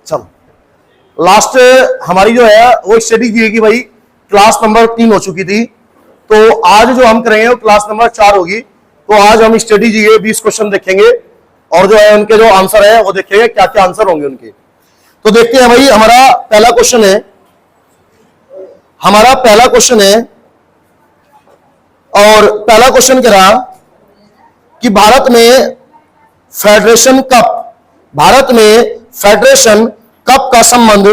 चलो लास्ट हमारी जो है वो स्टडी की भाई क्लास नंबर 3 हो चुकी थी, तो आज जो हम करेंगे वो क्लास नंबर 4 होगी। तो आज हम स्टडी जी 20 क्वेश्चन देखेंगे और जो है उनके जो आंसर है वो देखेंगे क्या क्या आंसर होंगे उनके। तो देखते हैं भाई, हमारा पहला क्वेश्चन है और पहला क्वेश्चन कह रहा कि भारत में फेडरेशन कप का संबंध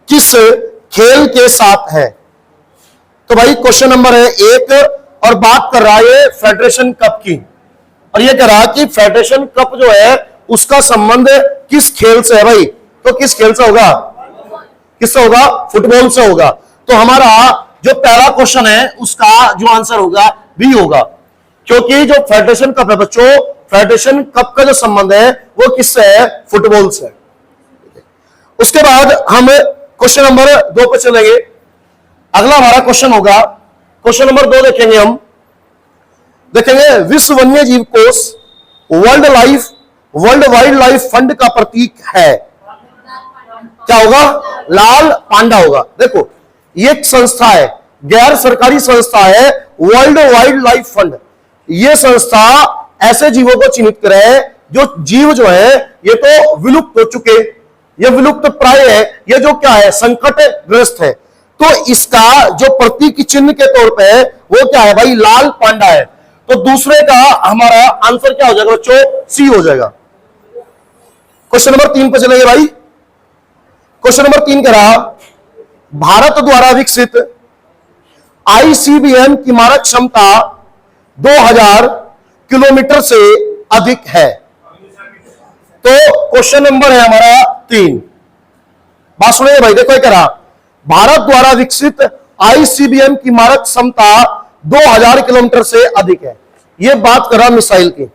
किस खेल के साथ है। तो भाई क्वेश्चन नंबर है 1 और बात कर रहा है फेडरेशन कप की, और ये कह रहा कि फेडरेशन कप जो है उसका संबंध किस खेल से है भाई। तो किस खेल से होगा, किससे होगा, फुटबॉल से होगा। तो हमारा जो पहला क्वेश्चन है उसका जो आंसर होगा बी होगा, क्योंकि जो फेडरेशन कप है बच्चों, फेडरेशन कप का जो संबंध है वो किससे है, फुटबॉल से। उसके बाद हम क्वेश्चन नंबर 2 पर चलेंगे। अगला हमारा क्वेश्चन होगा, क्वेश्चन नंबर 2 देखेंगे हम, देखेंगे विश्व वन्य जीव कोष वर्ल्ड वाइल्ड लाइफ फंड का प्रतीक है। क्या होगा, लाल पांडा होगा। देखो ये एक संस्था है, गैर सरकारी संस्था है, वर्ल्ड वाइल्ड लाइफ फंड। ये संस्था ऐसे जीवों को चिन्हित करे जो जीव जो है ये तो विलुप्त हो चुके, ये विलुप्त प्राय है, ये जो क्या है, संकटग्रस्त है। तो इसका जो प्रतीक चिन्ह के तौर पे है वो क्या है भाई, लाल पांडा है। तो दूसरे का हमारा आंसर क्या हो जाएगा बच्चों, सी हो जाएगा। क्वेश्चन नंबर 3 पे चलेंगे भाई। क्वेश्चन नंबर 3 कह रहा भारत द्वारा विकसित आईसीबीएम की मारक क्षमता 2000 किलोमीटर से अधिक है। तो क्वेश्चन नंबर है हमारा 3। बात सुनिए भाई, देखो ये कह रहा भारत द्वारा विकसित आईसीबीएम की मारक क्षमता 2000 किलोमीटर से अधिक है। यह बात कर रहा मिसाइल की।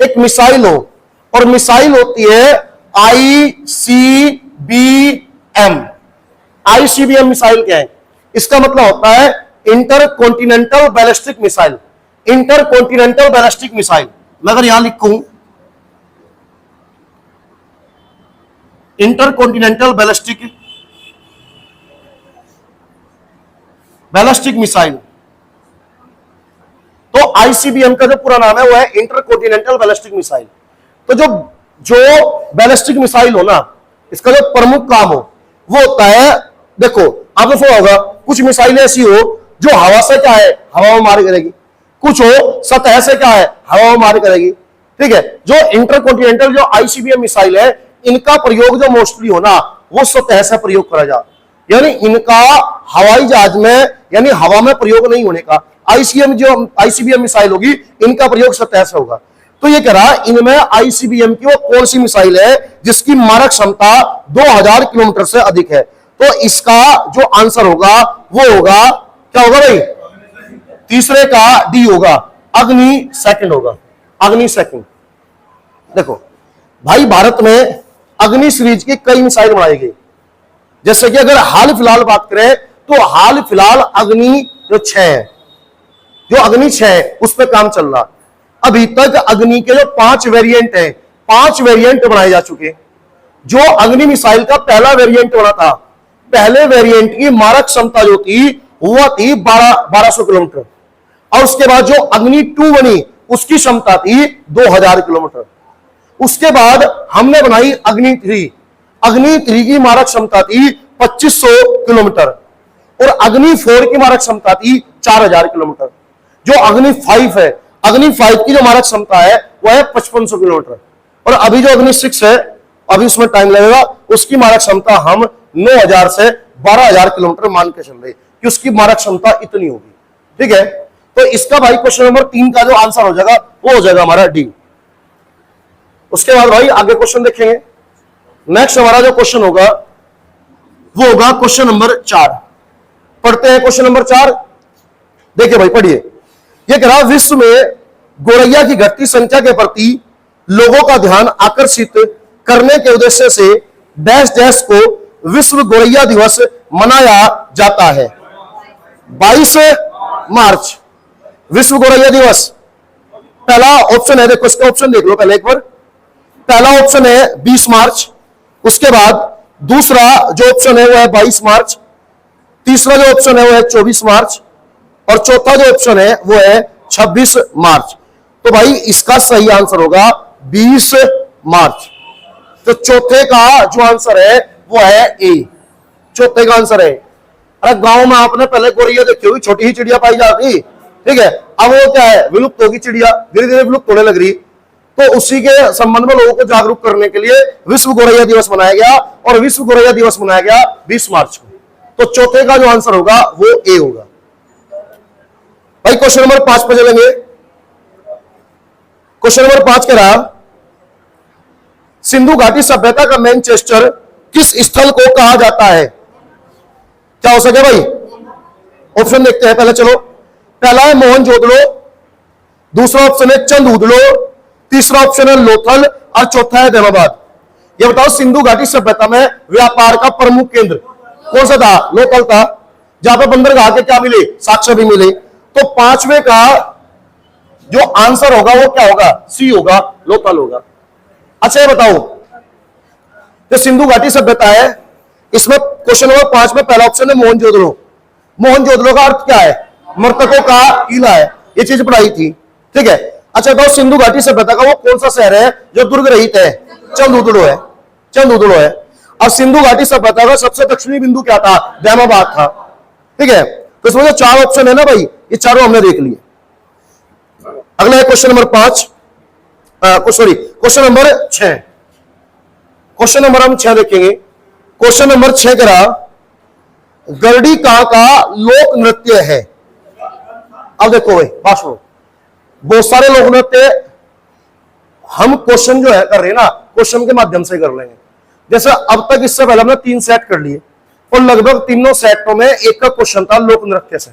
एक मिसाइल हो और मिसाइल होती है आईसीबीएम। आईसीबीएम मिसाइल क्या है, इसका मतलब होता है intercontinental ballistic missile. Intercontinental ballistic missile मैं अगर यहां लिखूं इंटरकॉन्टिनेंटल बैलिस्टिक मिसाइल, तो आईसीबीएम का जो पूरा नाम है वो है इंटरकॉन्टिनेंटल बैलिस्टिक मिसाइल। तो जो बैलिस्टिक मिसाइल हो ना, इसका जो प्रमुख काम हो वो होता है, देखो आपको सुना होगा कुछ मिसाइल ऐसी हो जो हवा से क्या है, हवा में मार करेगी, कुछ हो सतह से क्या है, हवा में मार करेगी। ठीक है, जो इंटरकॉन्टिनेंटल जो आईसीबीएम मिसाइल है इनका प्रयोग जो मोस्टली हो ना वो सतह से प्रयोग करा जा, यानी इनका हवाई जहाज में यानी हवा में प्रयोग नहीं होने का। आईसीबीएम मिसाइल होगी इनका प्रयोग सतह से होगा। तो ये कह रहा इनमें आईसीबीएम की वो कौन सी मिसाइल है जिसकी मारक क्षमता 2000 किलोमीटर से अधिक है। तो इसका जो आंसर होगा वो होगा, क्या होगा भाई, तीसरे का डी होगा, अग्नि सेकंड होगा, अग्नि सेकंड। देखो भाई भारत में अग्नि सीरीज की कई मिसाइल बनाई गई, जैसे कि अगर हाल फिलहाल बात करें तो हाल फिलहाल अग्नि जो 6 है, जो अग्नि 6 है उस पर काम चल रहा। अभी तक अग्नि के जो 5 वेरिएंट है, 5 वेरिएंट बनाए जा चुके। जो अग्नि मिसाइल का पहला वेरिएंट बना था, पहले वेरिएंट की मारक क्षमता जो थी वो थी 1200 किलोमीटर, और उसके बाद जो अग्नि 2 बनी उसकी क्षमता थी 2000 किलोमीटर। उसके बाद हमने बनाई अग्नि 3। अग्नि 3 की मारक क्षमता थी 2500 किलोमीटर, और अग्नि 4 की मारक क्षमता थी 4000 किलोमीटर। जो अग्नि 5 है, अग्नि 5 की जो मारक क्षमता है वह है 5500 किलोमीटर, और अभी जो अग्नि 6 है अभी उसमें टाइम लगेगा, उसकी मारक क्षमता हम 9000 से 12000 किलोमीटर मान के चल रहे कि उसकी मारक क्षमता इतनी होगी। ठीक है, तो इसका भाई क्वेश्चन नंबर 3 का जो आंसर हो जाएगा वो हो जाएगा हमारा डी। उसके बाद भाई आगे क्वेश्चन देखेंगे। नेक्स्ट हमारा जो क्वेश्चन होगा वो होगा क्वेश्चन नंबर 4। पढ़ते हैं क्वेश्चन नंबर 4। देखिए भाई पढ़िए, यह कह रहा विश्व में गोरैया की घटती संख्या के प्रति लोगों का ध्यान आकर्षित करने के उद्देश्य से डैश डैश को विश्व गोरैया दिवस मनाया जाता है। 22 मार्च विश्व गोरैया दिवस। पहला ऑप्शन है, देखो इसका ऑप्शन देख लो पहले एक बार। पहला ऑप्शन है 20 मार्च, उसके बाद दूसरा जो ऑप्शन है वो है 22 मार्च, तीसरा जो ऑप्शन है वो है 24 मार्च, और चौथा जो ऑप्शन है वो है 26 मार्च। तो भाई इसका सही आंसर होगा 20 मार्च। तो चौथे का जो आंसर है वो है ए, चौथे का आंसर है। अरे गांव में आपने पहले गोरैया देखी होगी, छोटी ही चिड़िया पाई जाती, ठीक है, अब वो क्या है, विलुप्त होगी चिड़िया, धीरे धीरे विलुप्त होने लग रही। तो उसी के संबंध में लोगों को जागरूक करने के लिए विश्व गोरैया दिवस मनाया गया, और विश्व गोरैया दिवस मनाया गया 20 मार्च को। तो चौथे का जो आंसर होगा वो ए होगा। भाई क्वेश्चन नंबर 5 पे चलेंगे। क्वेश्चन नंबर 5 कह रहा, सिंधु घाटी सभ्यता का मैनचेस्टर किस स्थल को कहा जाता है? क्या हो सके भाई? ऑप्शन देखते हैं पहले, चलो। पहला है मोहनजोदड़ो, दूसरा ऑप्शन है चंदूदड़ो, तीसरा ऑप्शन है लोथल, और चौथा है दैमाबाद। ये बताओ सिंधु घाटी सभ्यता में व्यापार का प्रमुख केंद्र कौन सा था? लोथल था, जहां पर बंदरगाह के क्या मिले? साक्ष्य भी मिले। तो पांचवे का जो आंसर होगा वो क्या होगा? सी होगा, लोथल होगा। अच्छा ये बताओ, जो सिंधु घाटी सभ्यता है इसमें क्वेश्चन नंबर 5 में पहला ऑप्शन है मोहनजोदड़ो। मोहनजोदड़ो का अर्थ क्या है? मृतकों का किला है, ये चीज पढ़ाई थी, ठीक है। अच्छा तो सिंधु घाटी सभ्यता का वो कौन सा शहर है जो दुर्ग रहित है? चंदूदड़ो है, चंदूदड़ो है। अब सिंधु घाटी सभ्यता का सबसे दक्षिणी बिंदु क्या था? दैमाबाद था, ठीक है। तो इसमें जो 4 ऑप्शन है ना भाई, ये चारों हमने देख लिए। अगला है question number 5, sorry question number 6। Question number हम 6 देखेंगे। क्वेश्चन नंबर 6 करा, गरडी कहां का लोक नृत्य है? अब देखो भाई बात सुनो, बहुत सारे लोक नृत्य हम क्वेश्चन जो है कर रहे हैं ना, क्वेश्चन के माध्यम से कर लेंगे। जैसे अब तक इससे पहले हमने 3 सेट कर लिए, और लगभग तीनों सेटों में एक का क्वेश्चन था लोक नृत्य से।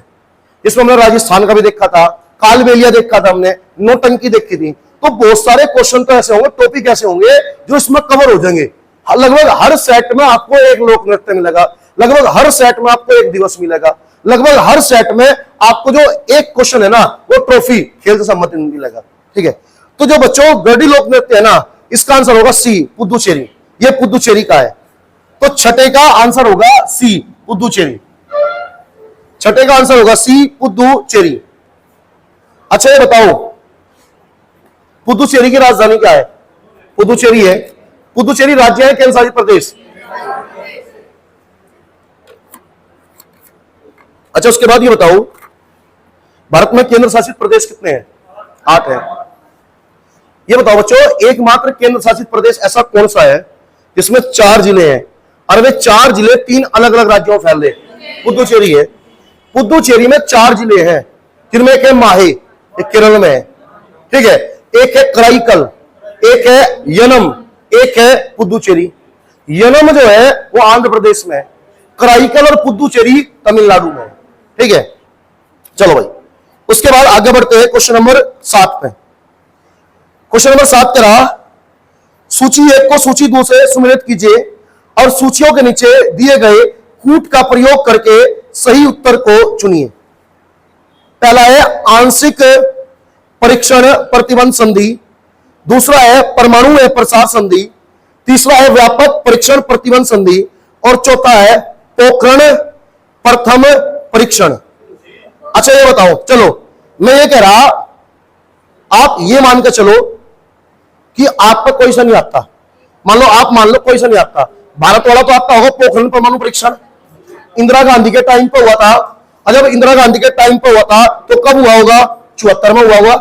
इसमें हमने राजस्थान का भी देखा था, कालबेलिया देखा था हमने, नौटंकी देखी थी। तो बहुत सारे क्वेश्चन तो ऐसे होंगे, टॉपिक ऐसे होंगे जो इसमें कवर हो जाएंगे। लगभग हर सेट में आपको एक लोक नृत्य मिलेगा, लगभग हर सेट में आपको एक दिवस मिलेगा, लगभग हर सेट में आपको जो एक क्वेश्चन है ना वो ट्रॉफी खेल से संबंधित मिलेगा, ठीक है। तो जो बच्चों गरडी लोक नृत्य है ना, इसका आंसर होगा सी, पुदुचेरी। ये पुदुचेरी का है। तो छठे का आंसर होगा सी, पुदुचेरी। छठे का आंसर होगा सी, पुदुचेरी। अच्छा ये बताओ पुदुचेरी की राजधानी क्या है? पुदुचेरी है, पुदुचेरी राज्य है केंद्र शासित प्रदेश। अच्छा उसके बाद ये बताओ भारत में केंद्र शासित प्रदेश कितने हैं? 8 है। ये बताओ बच्चों एकमात्र केंद्र शासित प्रदेश ऐसा कौन सा है जिसमें 4 जिले हैं, और वे 4 जिले 3 अलग अलग राज्यों में फैल रहे? पुदुचेरी है। पुदुचेरी में 4 जिले हैं, जिनमें एक है माहे, एक केरल में है, ठीक है, एक है कराईकल, एक है यनम, एक है पुदुचेरी। यनम जो है वो आंध्र प्रदेश में है, कराईकल और पुदुचेरी तमिलनाडु में है, ठीक है। चलो भाई उसके बाद आगे बढ़ते हैं क्वेश्चन नंबर 7 पे। क्वेश्चन नंबर 7 कह रहा, सूची 1 को सूची 2 से सुमेलित कीजिए और सूचियों के नीचे दिए गए कूट का प्रयोग करके सही उत्तर को चुनिए। पहला है आंशिक परीक्षण प्रतिबंध संधि, दूसरा है परमाणु है प्रसार संधि, तीसरा है व्यापक परीक्षण प्रतिबंध संधि, और चौथा है पोखरण प्रथम परीक्षण। अच्छा ये बताओ, चलो मैं ये कह रहा, आप ये मान के चलो कि आपको कोई सा नहीं आता, मान लो कोई सा नहीं आता, भारत वाला तो आता होगा पोखरण परमाणु परीक्षण, इंदिरा गांधी के टाइम पे हुआ था। और जब इंदिरा गांधी के टाइम पे हुआ था तो कब हुआ होगा? 74 में हुआ होगा।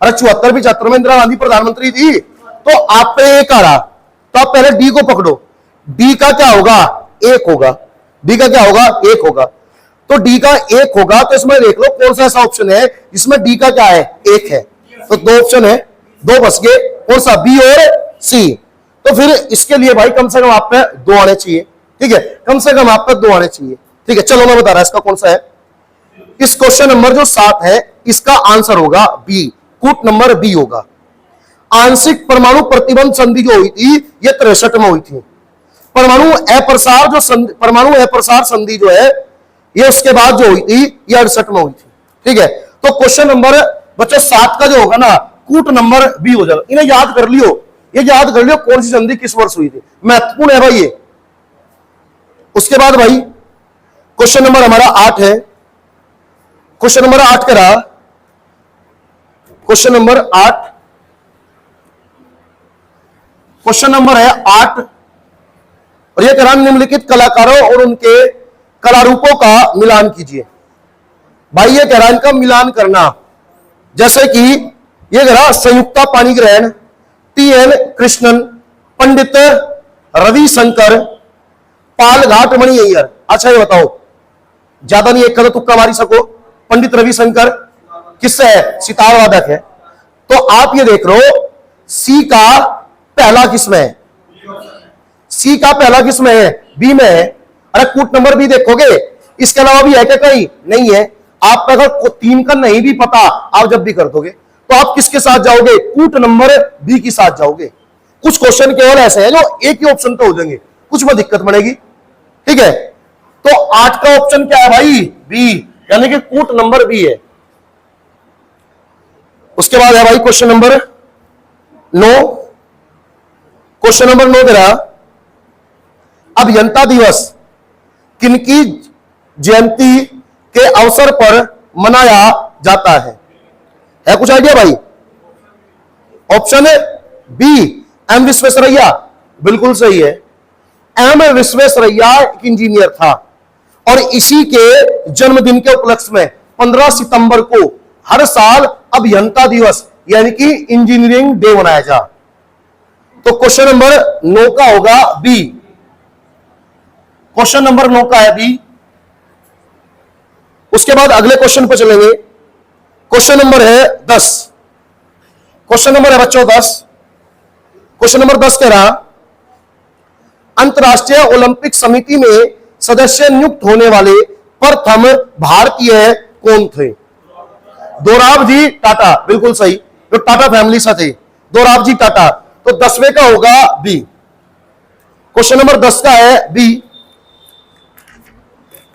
अरे 74-75 में इंदिरा गांधी प्रधानमंत्री थी। तो आप पे एक आ रहा, तो आप पहले डी को पकड़ो, डी का क्या होगा? 1 होगा। डी का क्या होगा? 1 होगा। तो डी का 1 होगा, तो इसमें देख लो कौन सा ऐसा ऑप्शन है जिसमें डी का क्या है? 1 है। तो 2 ऑप्शन है, 2 बच गए, कौन सा? बी और सी। तो फिर इसके लिए भाई कम से कम आप पे 2 आने चाहिए, ठीक है, कम से कम आप पे 2 आने चाहिए, ठीक है। चलो मैं बता रहा इसका कौन सा है। इस क्वेश्चन नंबर जो 7 है इसका आंसर होगा बी, कूट नंबर बी होगा। आंशिक परमाणु प्रतिबंध संधि जो हुई थी ये 63 में हुई थी। परमाणु अप्रसार संधि जो है ये उसके बाद जो हुई थी ये 68 में हुई थी, ठीक है। तो क्वेश्चन नंबर बच्चों 7 का जो होगा ना कूट नंबर बी हो जाएगा। इन्हें याद कर लियो, ये याद कर लियो कौन सी संधि किस वर्ष हुई थी, महत्वपूर्ण है भाई ये। उसके बाद भाई क्वेश्चन नंबर हमारा 8 है। क्वेश्चन नंबर 8 करा, क्वेश्चन नंबर 8, क्वेश्चन नंबर है 8 और ये करा निम्नलिखित कलाकारों और उनके कलारूपों का मिलान कीजिए। भाई ये कह रहा इनका मिलान करना, जैसे कि ये कह रहा संयुक्ता पाणिग्रहण, टी.एन. कृष्णन, पंडित रविशंकर, पाल घाट मणि अय्यर। अच्छा ये बताओ, ज्यादा नहीं एक का तो तुक्का मारी सको, पंडित रविशंकर किससे है, सितार वादक है। तो आप ये देख लो सी का पहला किसमें है, सी का पहला किसमें है, बी में है। अरे कूट नंबर भी देखोगे, इसके अलावा भी है क्या कहीं, नहीं है। आप अगर 3 का नहीं भी पता, आप जब भी कर दोगे तो आप किसके साथ जाओगे, कूट नंबर बी के साथ जाओगे। कुछ क्वेश्चन केवल ऐसे हैं जो एक ही ऑप्शन पे हो जाएंगे, कुछ में दिक्कत पड़ेगी, ठीक है। तो 8 का ऑप्शन क्या है भाई, बी, यानी कि कूट नंबर बी है। उसके बाद है भाई क्वेश्चन नंबर 9। क्वेश्चन नंबर 9 दे रहा, अभियंता दिवस किनकी जयंती के अवसर पर मनाया जाता है कुछ आइडिया भाई। ऑप्शन बी एम विश्वेश्वरैया, बिल्कुल सही है। एम विश्वेश्वरैया एक इंजीनियर था और इसी के जन्मदिन के उपलक्ष्य में 15 सितंबर को हर साल अभियंता दिवस यानी कि इंजीनियरिंग डे मनाया जा। तो क्वेश्चन नंबर 9 का होगा बी, क्वेश्चन नंबर 9 का है बी। उसके बाद अगले क्वेश्चन पर चलेंगे। क्वेश्चन नंबर है 10, क्वेश्चन नंबर है बच्चों 10। क्वेश्चन नंबर 10 कह रहा, अंतरराष्ट्रीय ओलंपिक समिति में सदस्य नियुक्त होने वाले प्रथम भारतीय कौन थे। दोराब जी टाटा, बिल्कुल सही, जो टाटा फैमिली से थे, दोराब जी टाटा। तो 10वें का होगा बी, क्वेश्चन नंबर 10 का है बी।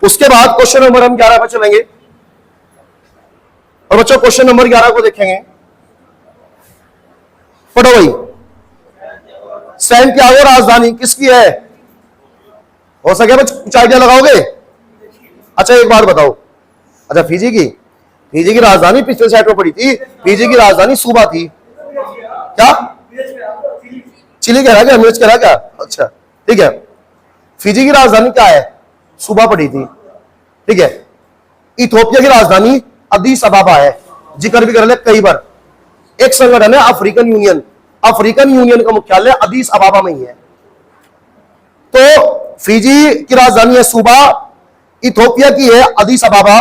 उसके बाद क्वेश्चन नंबर हम 11 पर चलेंगे और बच्चों क्वेश्चन नंबर 11 को देखेंगे। पढ़ो भाई, सैंटियागो राजधानी किसकी है, हो सके बच्चों कुछ आइडिया लगाओगे। अच्छा एक बात बताओ, अच्छा फिजी की राजधानी पिछले साइड में पड़ी थी, फिजी की राजधानी सूबा थी क्या, चिली कह रहा क्या, अमीरज कह रहा क्या, अच्छा ठीक है। फिजी की राजधानी क्या है, सूबा पड़ी थी, ठीक है। इथियोपिया की राजधानी अदीस अबाबा है, जिक्र भी कर ले कई बार। एक संगठन है अफ्रीकन यूनियन, अफ्रीकन यूनियन का मुख्यालय अदीस अबाबा में ही है। तो फिजी की राजधानी है सूबा, इथियोपिया की है अदीस अबाबा,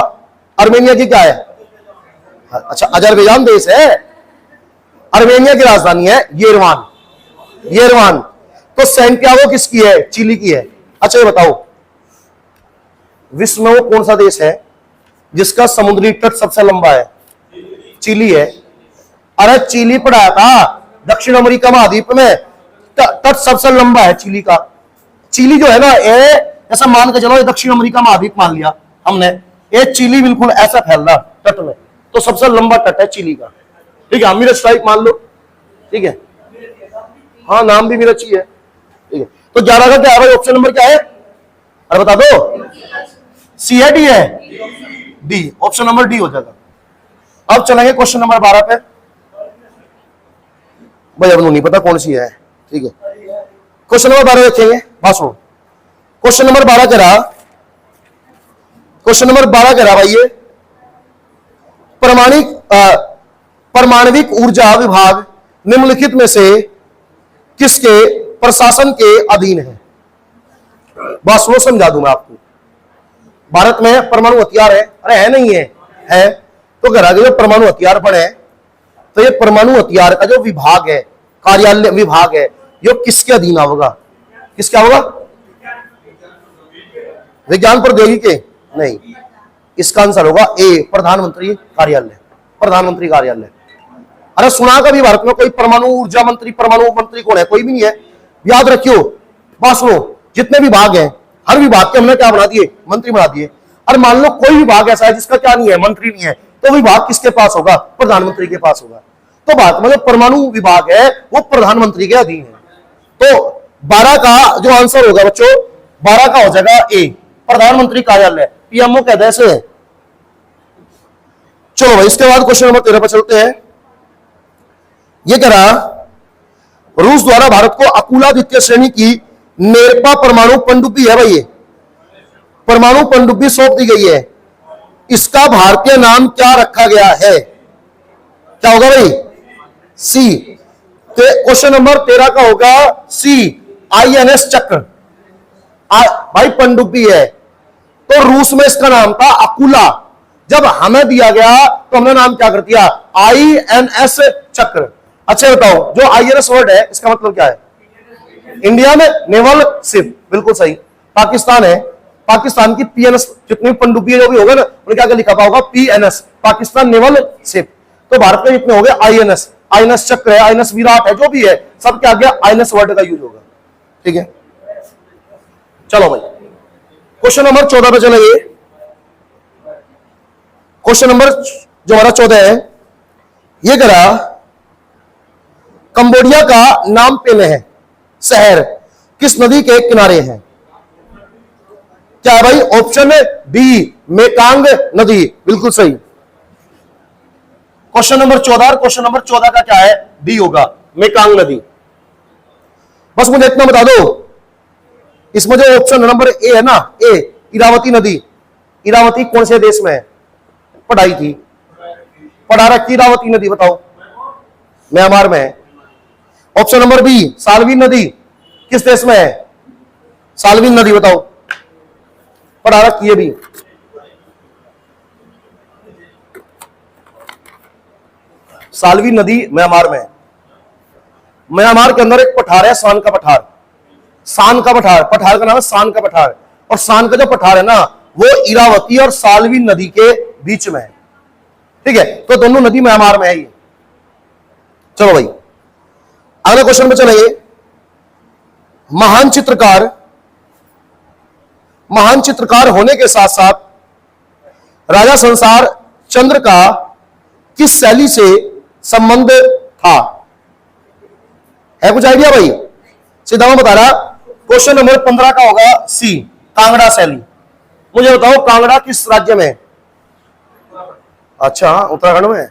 अर्मेनिया की क्या है, अच्छा अजरबैजान देश है, अर्मेनिया की राजधानी है येरेवान। तो सैंटियागो किसकी है, चिली की है। अच्छा ये बताओ विश्व में वो कौन सा देश है जिसका समुद्री तट सबसे लंबा है, चिली है। अरे चिली पढ़ाया था दक्षिण अमेरिका महाद्वीप में, तट सबसे लंबा है चिली का। चिली जो है ना, ये ऐसा मान के चलो दक्षिण अमेरिका महाद्वीप मान लिया हमने, ये चिली बिल्कुल ऐसा फैल रहा तट में, तो सबसे लंबा तट है चिली का, ठीक है। मिरज टाइप मान लो, ठीक है, हाँ नाम भी मिरज ही है, ठीक है। तो 11 का क्या है भाई, ऑप्शन नंबर क्या है, अरे बता दो, सी है डी है, डी, ऑप्शन नंबर डी हो जाएगा। अब चलेंगे क्वेश्चन नंबर 12 पे। भाई अब नहीं पता कौन सी है, ठीक है। क्वेश्चन नंबर 12 देखेंगे, बात सुनो। क्वेश्चन नंबर 12 कह रहा, क्वेश्चन नंबर 12 कह रहा भाई ये परमाणविक ऊर्जा विभाग निम्नलिखित में से किसके प्रशासन के अधीन है। बात सुनो समझा दूं मैं आपको। भारत में परमाणु हथियार है, अरे है नहीं है तो कह रहा है जो परमाणु हथियार बने, तो ये परमाणु हथियार का जो विभाग है, कार्यालय विभाग है, ये किसके अधीन होगा, किसका होगा, विज्ञान प्रौद्योगिकी नहीं, इसका आंसर होगा ए, प्रधानमंत्री कार्यालय, प्रधानमंत्री कार्यालय। अरे सुना कभी भारत में कोई परमाणु ऊर्जा मंत्री, परमाणु मंत्री कौन है, कोई भी नहीं है। याद रखियो, बात सुनो, जितने विभाग हैं हर विभाग के हमने क्या बना दिए, मंत्री बना दिए। और मान लो कोई विभाग ऐसा है जिसका क्या नहीं है, मंत्री नहीं है, तो विभाग किसके पास होगा, प्रधानमंत्री के पास होगा। तो भारत में जो परमाणु विभाग है वो प्रधानमंत्री के अधीन है। तो 12 का जो आंसर होगा बच्चों, 12 का हो जाएगा ए, प्रधानमंत्री कार्यालय, पीएमओ कहते हैं इसे। चलो भाई, इसके बाद क्वेश्चन नंबर 13 पर चलते हैं। ये कह रहा, रूस द्वारा भारत को अकुला द्वितीय श्रेणी की नेरपा परमाणु पनडुब्बी है भाई, ये परमाणु पनडुब्बी सौंप दी गई है, इसका भारतीय नाम क्या रखा गया है? क्या होगा भाई? सी। क्वेश्चन नंबर 13 का होगा सी, आईएनएस चक्र। भाई पनडुब्बी है, तो रूस में इसका नाम था अकुला। जब हमें दिया गया तो हमने नाम क्या कर दिया? आईएनएस चक्र। अच्छा बताओ, जो आईएनएस वर्ड है इसका मतलब क्या है? इंडियन नेवल शिप, बिल्कुल सही। पाकिस्तान है, पाकिस्तान की पीएनएस जितनी पनडुब्बी जो भी होगा ना, उन्हें क्या लिखा हुआ होगा? PNS, Pakistan naval ship. तो भारत में जितने हो गए आईएनएस, आईएनएस चक्र है, आईएनएस विराट है, जो भी है सब क्या गया? आईएनएस वर्ड का यूज होगा। ठीक है, चलो भाई क्वेश्चन नंबर 14 पे चलेंगे। क्वेश्चन नंबर जो हमारा 14 है, ये करा, कंबोडिया का नाम पेने है शहर किस नदी के किनारे है? क्या भाई? ऑप्शन बी, मेकांग नदी, बिल्कुल सही। क्वेश्चन नंबर 14, क्वेश्चन नंबर 14 का क्या है? डी होगा, मेकांग नदी। बस मुझे इतना बता दो, इसमें जो ऑप्शन नंबर ए है ना, ए, इरावती नदी, इरावती कौन से देश में है? पढ़ाई थी, पढ़ा रखी इरावती नदी, बताओ। म्यांमार में है। ऑप्शन नंबर बी, साल्वीन नदी किस देश में है? साल्वीन नदी बताओ, पढ़ा रखी है भी। साल्वीन नदी म्यांमार में है। म्यांमार के अंदर एक पठार है, सान का पठार, सान का पठार, पठार का नाम है सान का पठार। और सान का जो पठार है ना, वो इरावती और साल्वीन नदी के बीच में है। ठीक है, तो दोनों नदी म्यांमार में है ये। चलो भाई अगले क्वेश्चन में चलेंगे। महान चित्रकार होने के साथ साथ राजा संसार चंद्र का किस शैली से संबंध था? है कुछ आइडिया भाई? सीधा मैं बता रहा, क्वेश्चन नंबर 15 का होगा सी, कांगड़ा शैली। मुझे बताओ कांगड़ा किस राज्य में? अच्छा, उत्तराखंड में।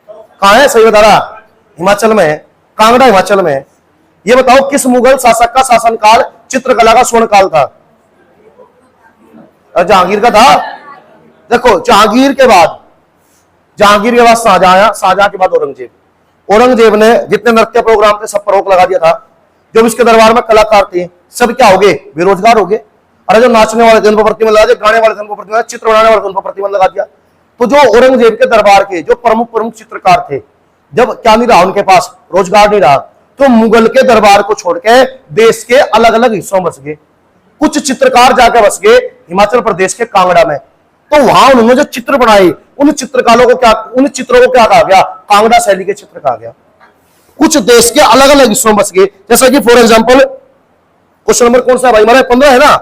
कहां है? सही बता रहा, हिमाचल में है, कांगड़ा हिमाचल में है। ये बताओ किस मुगल शासक का शासनकाल चित्रकला का स्वर्ण काल था? जहांगीर का था। देखो, जहांगीर के बाद शाहजहां आया, शाहजहां के बाद औरंगजेब ने जितने नृत्य प्रोग्राम थे सब पर रोक लगा दिया था। जो भी इसके दरबार में कलाकार थे सब क्या हो गए? बेरोजगार हो गए। अरे जो नाचने वाले थे उन पर प्रतिबंध लगा दिया, गाने वाले थे उन पर प्रतिबंध, चित्र बनाने वाले थे उन पर प्रतिबंध लगा दिया। तो जो औरंगजेब के दरबार के जो प्रमुख चित्रकार थे, जब क्या नहीं रहा उनके पास, रोजगार नहीं रहा, तो मुगल के दरबार को छोड़ के देश के अलग अलग हिस्सों में बस गए। कुछ चित्रकार जाकर बस गए हिमाचल प्रदेश के कांगड़ा में। तो वहां उन्होंने जो चित्र बनाए, उन चित्रों को क्या कहा गया? कांगड़ा शैली के चित्र कहा गया। कुछ देश के अलग अलग हिस्सों में बस गए। जैसा कि फॉर एग्जांपल क्वेश्चन नंबर कौन सा भाई हमारा? 15 है ना।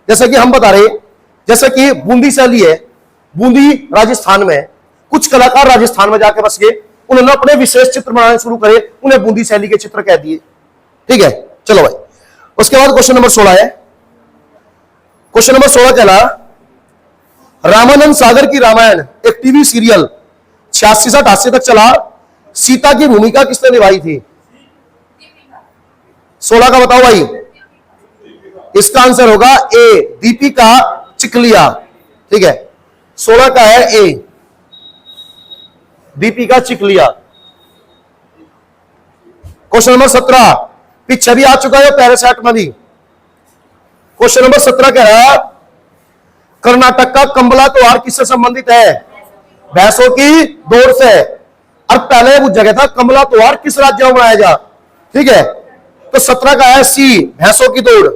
जैसे कि हम बता रहे, जैसे कि बूंदी शैली है, बूंदी राजस्थान में है। कुछ कलाकार राजस्थान में जाके बस गए, उन्होंने अपने विशेष चित्र बनाने शुरू करे, उन्हें बूंदी शैली के चित्र कह दिए। ठीक है, चलो भाई उसके बाद क्वेश्चन नंबर 16 है। क्वेश्चन नंबर 16 कहला, रामानंद सागर की रामायण एक टीवी सीरियल 86 से 88 तक चला, सीता की भूमिका किसने निभाई थी? 16 का बताओ भाई। इसका आंसर होगा ए, दीपिका चिखलिया। ठीक है, 16 का है ए, दीपिका चिखलिया। क्वेश्चन नंबर 17 पीछे भी आ चुका है पैरासाइट में भी। क्वेश्चन नंबर 17 कह रहा है, कर्नाटक का कंबला त्योहार किससे संबंधित है? भैंसों की दौड़ से। और पहले वो जगह था कंबला त्योहार किस राज्य में मनाया जा। ठीक है, तो 17 का है सी, भैंसों की दौड़,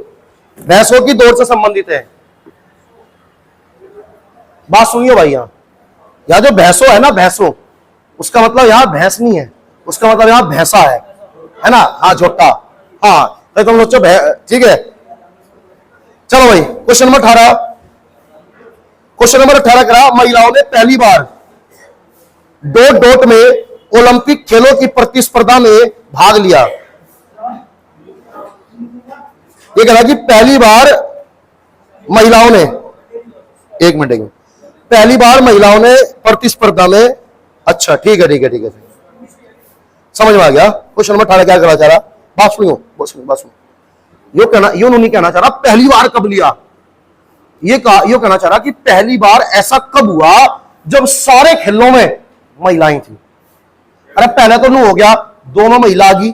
भैंसों की दौड़ से संबंधित है। बात सुनिए भाई, यहां जो भैंसों है ना, भैंसों, उसका मतलब यहां भैंस नहीं है, उसका मतलब यहां भैंसा है ना। हाँ झोटा, हाँ तो तुम सोचो ठीक है। चलो भाई क्वेश्चन नंबर 18, क्वेश्चन नंबर 18 करा, महिलाओं ने पहली बार डॉट डॉट में ओलंपिक खेलों की प्रतिस्पर्धा में भाग लिया। ये कह रहा कि पहली बार महिलाओं ने, एक मिनट, पहली बार महिलाओं ने प्रतिस्पर्धा में, अच्छा ठीक है ठीक है ठीक है, समझ में आ गया। क्वेश्चन नंबर 18 क्या कहना चाह रहा, बात सुनियो, बात सुनो, यो नहीं कहना चाह रहा पहली बार कब लिया, यो कहना चाह रहा कि पहली बार ऐसा कब हुआ जब सारे खेलों में महिलाएं थी। अरे पहले तो नहीं हो गया, 2 में महिला आ गई,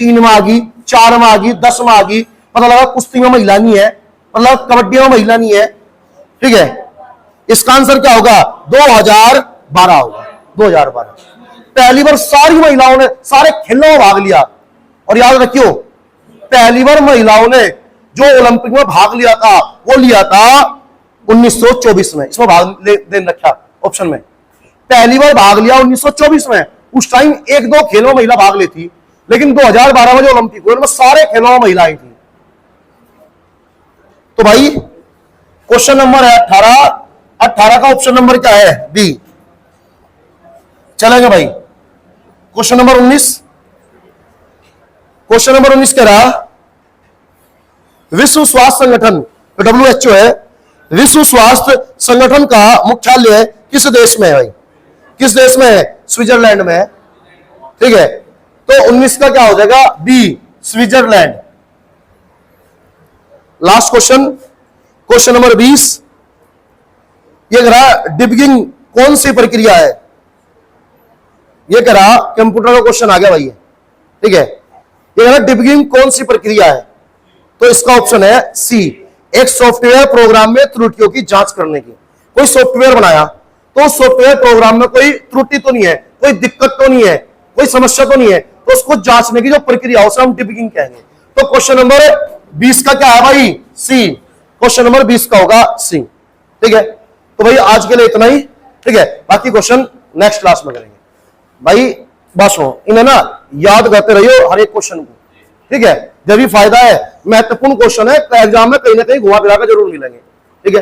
3 में आ गई, 4 में आ गई, 10 में आ गई, पता लगा कुश्ती में महिला नहीं है, मतलब कबड्डी में महिला नहीं है, ठीक है। इसका आंसर क्या होगा, 2012 होगा, 2012। पहली बार सारी महिलाओं ने सारे खेलों में भाग लिया। और याद रखियो, पहली बार महिलाओं ने जो ओलंपिक में भाग लिया था वो लिया था 1924 में, इसमें भाग दे रखा ऑप्शन में, पहली बार भाग लिया 1924 में। उस टाइम 1-2 खेलों में महिला भाग लेती, लेकिन 2012 में जो ओलंपिक हुए उनमें सारे खेलों में महिलाएं थी। तो भाई क्वेश्चन नंबर है 18 का ऑप्शन नंबर क्या है, बी। चलेंगे भाई क्वेश्चन नंबर 19। क्वेश्चन नंबर 19 कह रहा, विश्व स्वास्थ्य संगठन WHO है, विश्व स्वास्थ्य संगठन का मुख्यालय किस देश में है भाई, किस देश में है, स्विट्जरलैंड में है, ठीक है। तो 19 का क्या हो जाएगा, B, Switzerland. Last question, question number 20। ये कह रहा डिबगिंग कौन सी प्रक्रिया है, ये कह रहा कंप्यूटर का क्वेश्चन आ गया भाई, ठीक है। ये कह रहा डिबगिंग कौन सी प्रक्रिया है, तो इसका ऑप्शन है सी, एक सॉफ्टवेयर प्रोग्राम में त्रुटियों की जांच करने की। कोई सॉफ्टवेयर बनाया तो सॉफ्टवेयर प्रोग्राम में कोई त्रुटि तो नहीं है, कोई दिक्कत तो नहीं है, कोई समस्या तो नहीं है, तो उसको जांचने की जो प्रक्रिया उसे हम डिबगिंग कहेंगे। तो क्वेश्चन नंबर 20 का क्या है भाई, सी। क्वेश्चन नंबर 20 का होगा सी, ठीक है। तो भाई आज के लिए इतना ही, ठीक है, बाकी क्वेश्चन नेक्स्ट क्लास में करेंगे। भाई बस हो, इन्हें ना याद करते रहियो हर एक क्वेश्चन को, ठीक है। जब भी फायदा है, महत्वपूर्ण क्वेश्चन है, एग्जाम में कहीं ना कहीं घुमा फिरा कर जरूर मिलेंगे, ठीक है।